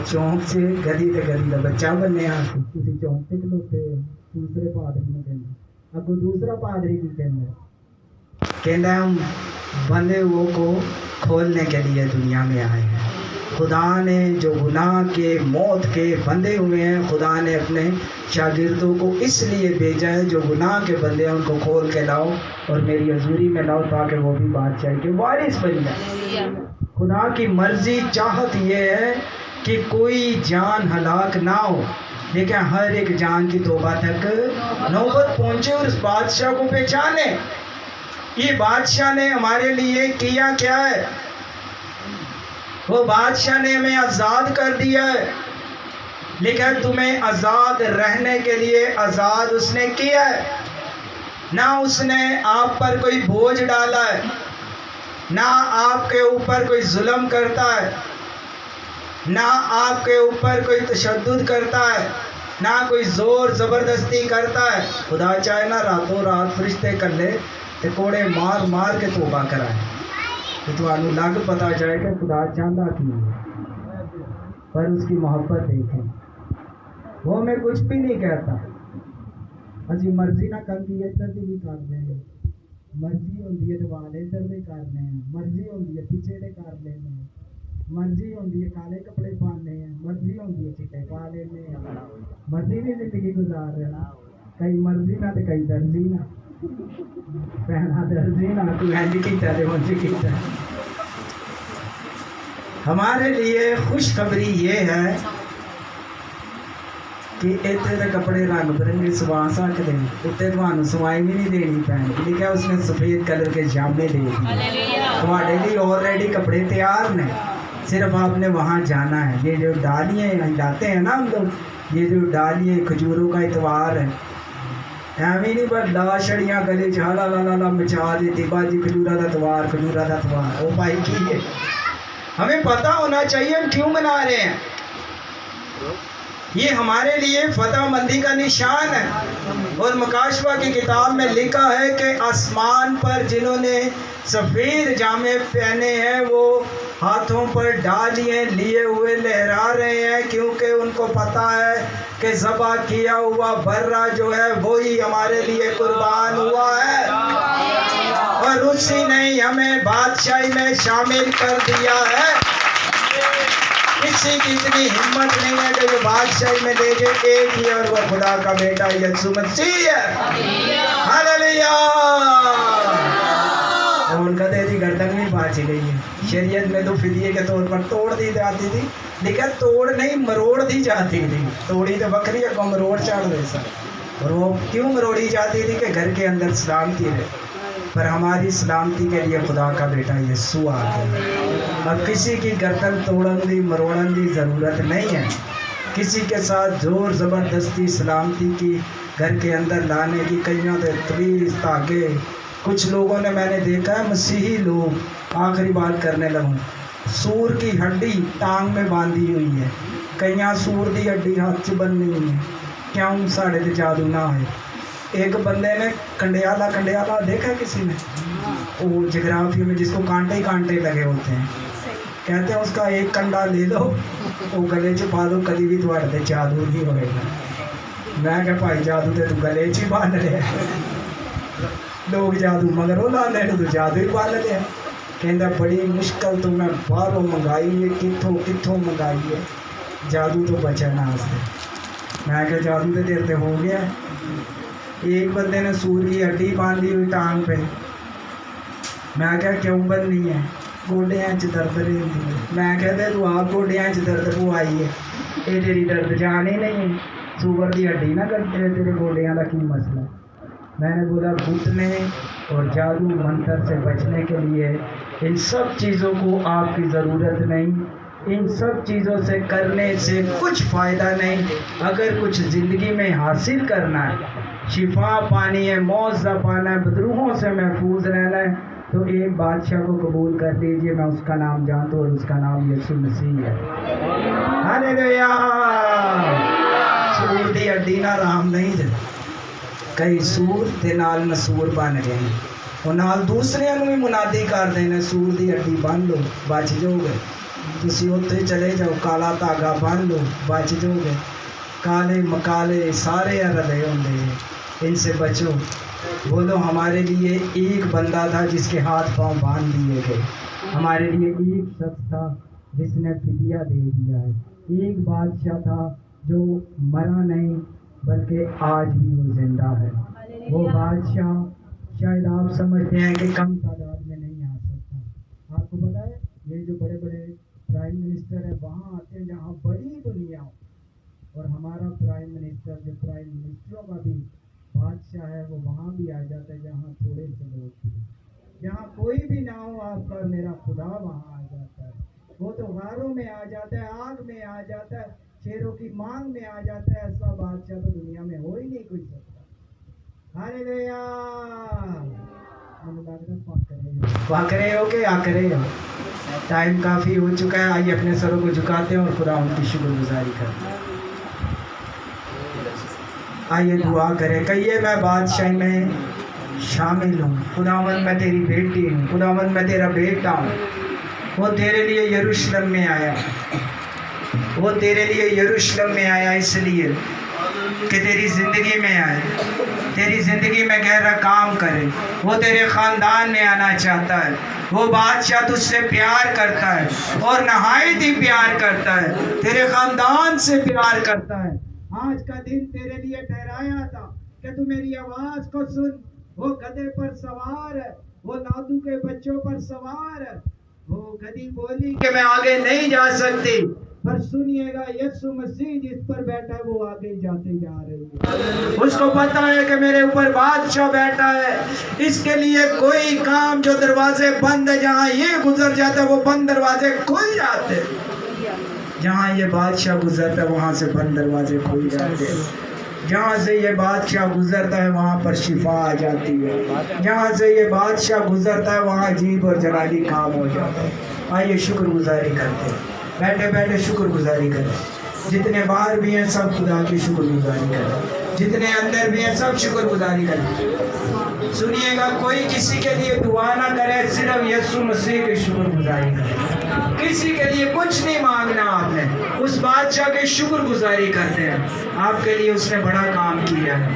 चौक से गधी तो गधी का बच्चा बने यहाँ से, किसी चौक से खलोते दूसरे पादरी में कहना। अब दूसरा पादरी की कहना हम बंधे हुओं को खोलने के लिए दुनिया में आए हैं। खुदा ने जो गुनाह के मौत के बंधे हुए हैं, खुदा ने अपने शागिर्दों को इसलिए भेजा है जो गुनाह के बंदे हैं उनको खोल के लाओ और मेरी हजूरी में लाओ, ताकि वो भी बादशाह के वारिस बन जाए। खुदा की मर्जी चाहत ये है कि कोई जान हलाक ना हो, लेकिन हर एक जान की तौबा तक नौबत पहुँचे और उस बादशाह को पहचाने। ये बादशाह ने हमारे लिए किया क्या है? वो बादशाह ने हमें आज़ाद कर दिया है, लेकिन तुम्हें आज़ाद रहने के लिए आज़ाद उसने किया है। ना उसने आप पर कोई बोझ डाला है, ना आपके ऊपर कोई जुल्म करता है, ना आपके ऊपर कोई तशद्दुद करता है, ना कोई ज़ोर ज़बरदस्ती करता है। खुदा चाहे ना रातों रात फरिश्ते कर ले ते कोड़े मार मार के तौबा कराए, तो थानू लग पता जाए कि खुदा चाहता की है। पर उसकी मोहब्बत देखें, वो हमें कुछ भी नहीं कहता। असी मर्जी ना कर दी इधर भी कर देंगे, मर्जी होती है तो वाले इधर भी करने हैं, मर्जी होती है पीछे दे कर लेने हैं, मर्जी होती है काले कपड़े पाने हैं, मर्जी होती है चिट्टे पा लेने हैं, मर्जी नहीं जिंदगी गुजार रहे ना। कई मर्जी ना तो कई दर्जी ना, पहना दर्जी ना, तू इंज कीता ते उंज कीता। हमारे लिए खुशखबरी ये है कि इतने तो कपड़े रंग बिरंगे सवा सकते हैं, उत्ते थानू सवाई भी नहीं देनी पैनी। लिखा उसने सफ़ेद कलर के जामे दे दिए, तुम्हारे लिए ऑलरेडी कपड़े तैयार ने, सिर्फ आपने वहाँ जाना है। ये जो डालियाँ हिलाते हैं ना हम लोग, ये जो डालियाँ खजूरों का इतवार है, एवं नहीं पर ला छड़ियाँ गले च हाला ला ला ला मचा देती बाजी खजूरा का इतवार, खजूरा का इतवार। ओ भाई की है, हमें पता होना चाहिए हम क्यों मना रहे हैं। ये हमारे लिए फतहमंदी का निशान है। और मकाशवा की किताब में लिखा है कि आसमान पर जिन्होंने सफ़ेद जामे पहने हैं वो हाथों पर डालियाँ लिए हुए लहरा रहे हैं, क्योंकि उनको पता है कि ज़बा किया हुआ बर्रा जो है वही हमारे लिए कुर्बान हुआ है, और उसी ने हमें बादशाही में शामिल कर दिया है। किसी की इतनी हिम्मत नहीं है कि जो बादशाही में ले जाए, एक ही और वो खुदा का बेटा यीशु मसीह है। हालेलुया। उनका तेरी गर्दन भी बाची गई है। शरीयत में तो फिदिये के तौर पर तोड़ दी जाती थी, लेकिन तोड़ नहीं मरोड़ दी जाती थी। तोड़ी तो बकरी को मरोड़ चाड़ दे सर। और वो क्यों मरोड़ी जाती थी कि घर के अंदर सलामती रहे। पर हमारी सलामती के लिए खुदा का बेटा यीशु आ गया। अब किसी की गर्दन तोड़न दी मरोड़न दी ज़रूरत नहीं है, किसी के साथ जोर ज़बरदस्ती सलामती की घर के अंदर लाने की कईयों के तवीज़ ताके। कुछ लोगों ने मैंने देखा है, मसीही लोग, आखिरी बात करने लगूँ, सूर की हड्डी टांग में बांधी हुई है, कईयां सूर की हड्डी हाथ च बनी हुई है, क्यों साढ़े ते जादू ना है। एक बंदे ने कंडियाला देखा किसी ने, वो जोग्राफी में जिसको कांटे ही कांटे लगे होते हैं, कहते हैं उसका एक कंडा ले लो, वो गले च पा दो, कभी भी थोड़े ते जादू नहीं होएगा। मैं क्या भाई जादू तो तू गले च ही बांध लिया, लोग जादू मगरों ला लेने, तू जादू ही बांध लिया। कहता बड़ी मुश्किल तो मैं बाहरों मंगाई है, कितों मंगाई है, जादू तो बचा ना उससे। मैं क्या जादू तो देर ते हो गया। एक बंदे ने सूर की हड्डी बांधी हुई टांग पे, मैं क्या क्यों बंदी है, गोडियां च दर्द रहती है। मैं कहते तू आप गोडियां च दर्द को आई है, ये तेरी दर्द जान ही नहीं है, सूअर की हड्डी ना करते तेरे गोडियां का की मसला। मैंने बोला घुटने और जादू मंत्र से बचने के लिए इन सब चीज़ों को आपकी ज़रूरत नहीं, इन सब चीज़ों से करने से कुछ फ़ायदा नहीं। अगर कुछ ज़िंदगी में हासिल करना है, शिफा पानी है, मौज़ा पाना है, बदरूहों से महफूज रहना है, तो एक बादशाह को कबूल कर लीजिए। मैं उसका नाम जानता हूँ और उसका नाम यीशु मसीह है। हालेलुया। सूर दी हड्डी ना राम नहीं दे, कई सूर दे नाल नसूर बन गए, और नाल दूसरिਆਂ ਨੂੰ भी मुनादी कर देने, सूर दी हड्डी बन लो बच जाओगे। तुसी उत्थे चले जाओ, काला धागा बन लो बच जाओगे। काले मकाले सारे रले होंगे, इनसे बचो। बोलो हमारे लिए एक बंदा था जिसके हाथ पांव बांध दिए गए, हमारे लिए एक शख्स था जिसने फिदिया दे दिया है, एक बादशाह था जो मरा नहीं बल्कि आज भी वो जिंदा है। वो बादशाह शायद आप समझते हैं कि कम तादाद में नहीं आ सकता। आपको पता है ये जो बड़े बड़े प्राइम मिनिस्टर है वहाँ आते हैं जहाँ बड़ी दुनिया हो, और हमारा प्राइम मिनिस्टर जो प्राइम मिनिस्टरों का भी बादशाह है वो वहाँ भी आ जाता है जहाँ थोड़े से लोग भी, जहाँ कोई भी ना हो आपका मेरा खुदा वहाँ आ जाता है। वो तो गारों में आ जाता है, आग में आ जाता है, शेरों की मांग में आ जाता है। ऐसा बादशाह तो दुनिया में हो ही नहीं कोई सकता। हालेलुया। वाकरे हो के आकरे हो। टाइम काफ़ी हो चुका है, आइए अपने सरों को झुकाते हैं और खुदा उनकी शुक्रगुजारी करते हैं। आइए दुआ करें, कहिए मैं बादशाही में शामिल हूँ, खुदावंद मैं तेरी बेटी हूँ, खुदावंद मैं तेरा बेटा हूँ। वो तेरे लिए यरूशलेम में आया, वो तेरे लिए यरूशलेम में आया इसलिए कि तेरी ज़िंदगी में आए, तेरी ज़िंदगी में गहरा काम करे। वो तेरे ख़ानदान में आना चाहता है। वो बादशाह तुझसे प्यार करता है और नहायत ही प्यार करता है, तेरे ख़ानदान से प्यार करता है। आज का दिन तेरे लिए ठहराया था कि तू मेरी आवाज़ को सुन। वो गधे पर सवार है, वो लादू के बच्चों पर सवार है। वो गधी बोली कि मैं आगे नहीं जा सकती, पर सुनिएगा यीशु मसीह जिस पर बैठा है वो आगे जाते जा रही है। उसको पता है कि मेरे ऊपर बादशाह बैठा है, इसके लिए कोई काम जो दरवाजे बंद है, जहाँ ये गुजर जाता है वो बंद दरवाजे खुल जाते हैं। जहाँ ये बादशाह गुजरता है वहाँ से बंद दरवाजे खुल जाते हैं। जहाँ से ये बादशाह गुजरता है वहाँ पर शिफा आ जाती है। जहाँ से ये बादशाह गुजरता है वहाँ अजीब और जलाली काम हो जाता है। आइए शुक्रगुजारी करते हैं, बैठे बैठे शुक्रगुजारी करें। जितने बाहर भी हैं सब खुदा की शुक्रगुजारी करें, जितने अंदर भी हैं सब शुक्रगुजारी करें। सुनिएगा, कोई किसी के लिए दुआ ना करे, सिर्फ यीशु मसीह की शुक्रगुजारी करें। किसी के लिए कुछ नहीं मांगना आपने, उस बादशाह की शुक्रगुजारी करते हैं। आपके लिए उसने बड़ा काम किया है,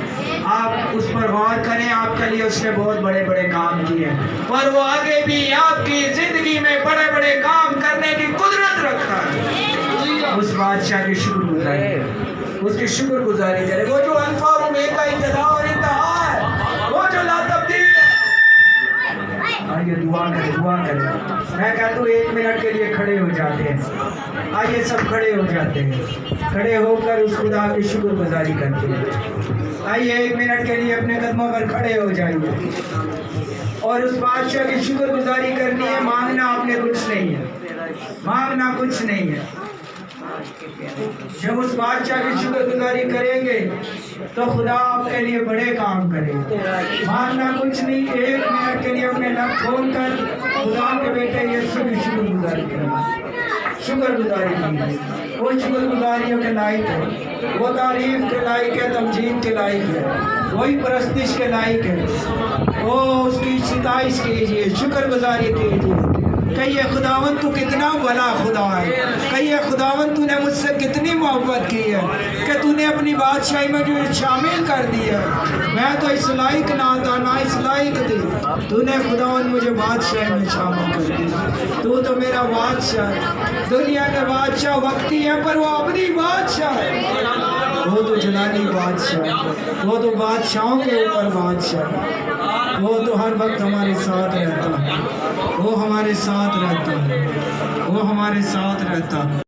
आप उस पर गौर करें। आपके लिए उसने बहुत बड़े बड़े काम किए हैं और वो आगे भी आपकी जिंदगी में बड़े बड़े काम करने की कुदरत रखता है। उस बादशाह की शुक्रगुजारी, उसकी शुक्रगुजारी करें। वो जो अल्फा और ओमेगा, इब्तिदा और इंतहा है, वो जो ला तब्दील है। लिए दुआ करें। मैं कहता हूँ 1 मिनट के लिए खड़े हो जाते हैं। आइए सब खड़े हो जाते हैं, खड़े होकर उस खुदा की शुक्रगुजारी करते हैं। आइए 1 मिनट के लिए अपने कदमों पर खड़े हो जाइए और उस बादशाह की शुक्रगुजारी करनी है। मांगना आपने कुछ नहीं है, मांगना कुछ नहीं है। जब उस बादशाह की शुक्रगुजारी करेंगे तो खुदा आपके लिए बड़े काम करेगा। मांगना कुछ नहीं, 1 मिनट के लिए अपने लब खोल कर खुदा के बेटे यीशु की शुक्रगुजारी करें। शुक्रगुजारी कीजिए। वो शुक्रगुजारियों के लायक है, वो तारीफ के लायक है, तमजीद के लायक है, वही परस्तिश के लायक है। वो उसकी सिताइश कीजिए, शुक्रगुजारी कीजिए। कहिए खुदावन तू कितना भला खुदा है, कहिए खुदावन तूने मुझसे कितनी मोहब्बत की है कि तूने अपनी बादशाही में मुझे शामिल कर दिया। मैं तो इस लायक ना था, ना इस लायक थी, तूने खुदावन मुझे बादशाही में शामिल कर दिया। तू तो मेरा बादशाह है। दुनिया के बादशाह वक्ती है पर वो अपनी बादशाह है। वो तो जलाली बादशाह, वो तो बादशाहों के ऊपर बादशाह है। वो तो हर वक्त हमारे साथ रहता है, वो हमारे साथ रहता है, वो हमारे साथ रहता है।